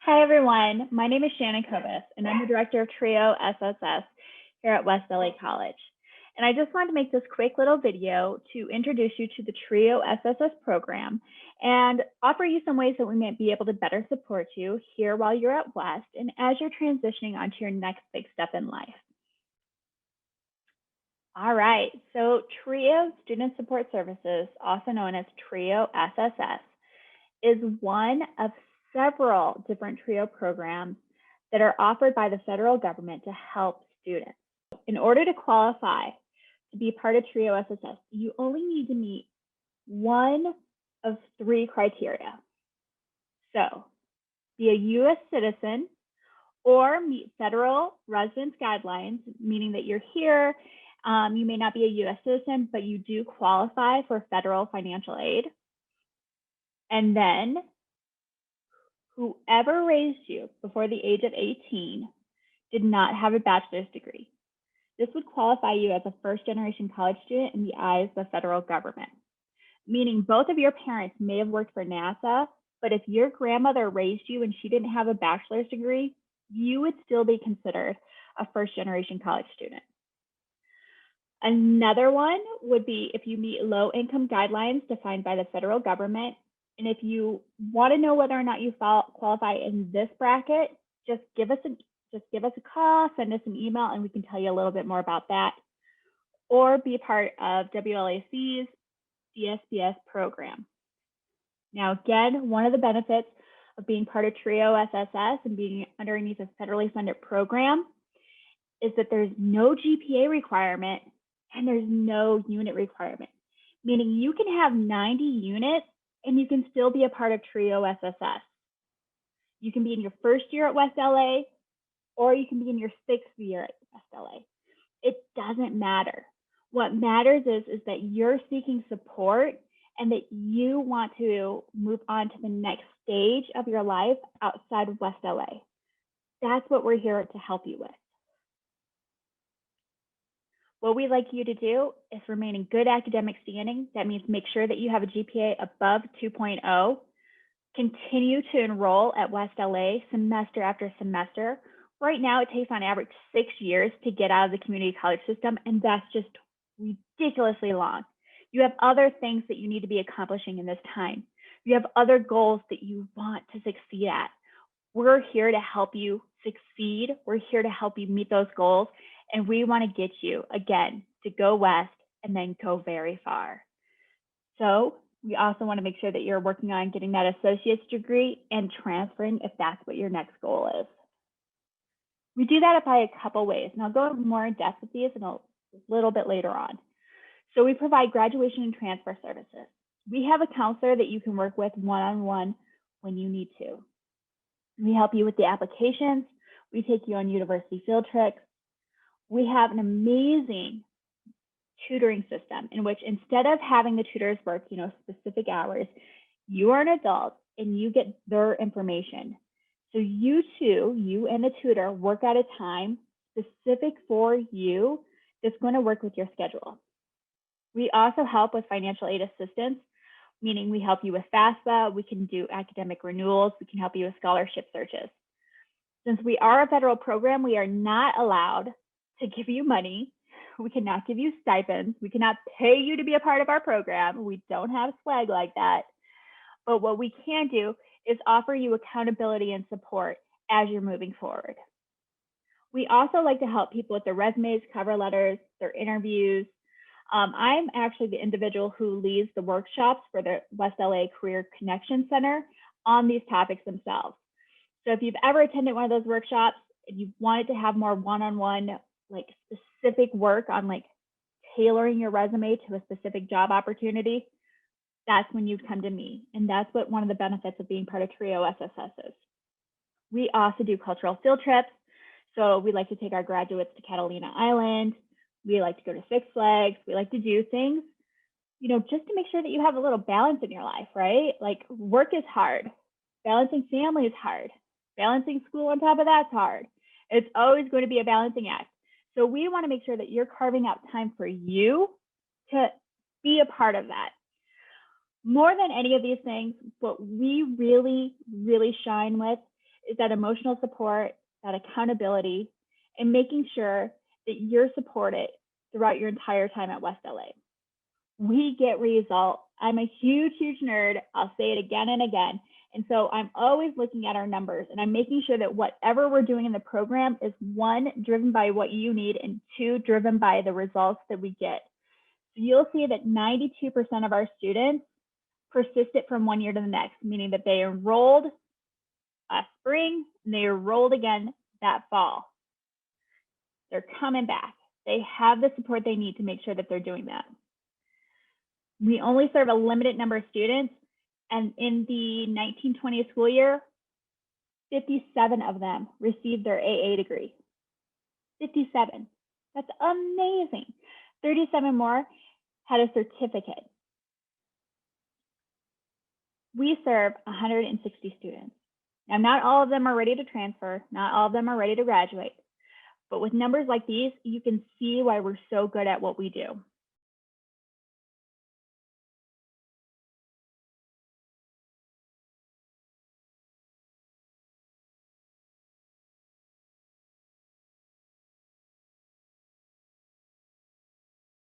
Hi, everyone. My name is Shannon Kovas, and I'm the director of TRIO SSS here at West LA College. And I just wanted to make this quick little video to introduce you to the TRIO SSS program and offer you some ways that we might be able to better support you here while you're at West and as you're transitioning onto your next big step in life. All right, so TRIO Student Support Services, also known as TRIO SSS, is one of several different TRIO programs that are offered by the federal government to help students. In order to qualify to be part of TRIO SSS, you only need to meet one of three criteria. So, be a U.S. citizen or meet federal residence guidelines, meaning that you're here, you may not be a U.S. citizen, but you do qualify for federal financial aid. And then whoever raised you before the age of 18 did not have a bachelor's degree. This would qualify you as a first-generation college student in the eyes of the federal government, meaning both of your parents may have worked for NASA, but if your grandmother raised you and she didn't have a bachelor's degree, you would still be considered a first-generation college student. Another one would be if you meet low-income guidelines defined by the federal government. And if you want to know whether or not you qualify in this bracket, just give us a call, send us an email, and we can tell you a little bit more about that. Or be part of WLAC's DSPS program. Now, again, one of the benefits of being part of TRIO SSS and being underneath a federally funded program is that there's no GPA requirement and there's no unit requirement, meaning you can have 90 units and you can still be a part of TRIO SSS. You can be in your first year at West LA, or you can be in your 6th year at West LA. It doesn't matter. What matters is that you're seeking support and that you want to move on to the next stage of your life outside of West LA. That's what we're here to help you with. What we'd like you to do is remain in good academic standing. That means make sure that you have a GPA above 2.0. Continue to enroll at West LA semester after semester. Right now, it takes on average 6 years to get out of the community college system, and that's just ridiculously long. You have other things that you need to be accomplishing in this time. You have other goals that you want to succeed at. We're here to help you succeed. We're here to help you meet those goals. And we want to get you, again, to go west and then go very far. So we also want to make sure that you're working on getting that associate's degree and transferring if that's what your next goal is. We do that by a couple ways, and I'll go more in depth with these in a little bit later on. So we provide graduation and transfer services. We have a counselor that you can work with one-on-one when you need to. We help you with the applications. We take you on university field trips. We have an amazing tutoring system in which instead of having the tutors work, specific hours, you are an adult and you get their information. So you and the tutor work at a time specific for you that's going to work with your schedule. We also help with financial aid assistance, meaning we help you with FAFSA, we can do academic renewals, we can help you with scholarship searches. Since we are a federal program, we are not allowed to give you money. We cannot give you stipends. We cannot pay you to be a part of our program. We don't have swag like that. But what we can do is offer you accountability and support as you're moving forward. We also like to help people with their resumes, cover letters, their interviews. I'm actually the individual who leads the workshops for the West LA Career Connection Center on these topics themselves. So if you've ever attended one of those workshops and you wanted to have more one-on-one specific work on tailoring your resume to a specific job opportunity, that's when you'd come to me. And that's what one of the benefits of being part of TRIO SSS is. We also do cultural field trips. So we like to take our graduates to Catalina Island. We like to go to Six Flags. We like to do things, just to make sure that you have a little balance in your life, right? Work is hard. Balancing family is hard. Balancing school on top of that's hard. It's always going to be a balancing act. So we want to make sure that you're carving out time for you to be a part of that. More than any of these things, what we really, really shine with is that emotional support, that accountability, and making sure that you're supported throughout your entire time at West LA. We get results. I'm a huge, huge nerd. I'll say it again and again. And so I'm always looking at our numbers, and I'm making sure that whatever we're doing in the program is, one, driven by what you need, and two, driven by the results that we get. So you'll see that 92% of our students persisted from one year to the next, meaning that they enrolled last spring and they enrolled again that fall. They're coming back. They have the support they need to make sure that they're doing that. We only serve a limited number of students, and in the 1920 school year, 57 of them received their AA degree. 57. That's amazing. 37 more had a certificate. We serve 160 students. Now, not all of them are ready to transfer. Not all of them are ready to graduate. But with numbers like these, you can see why we're so good at what we do.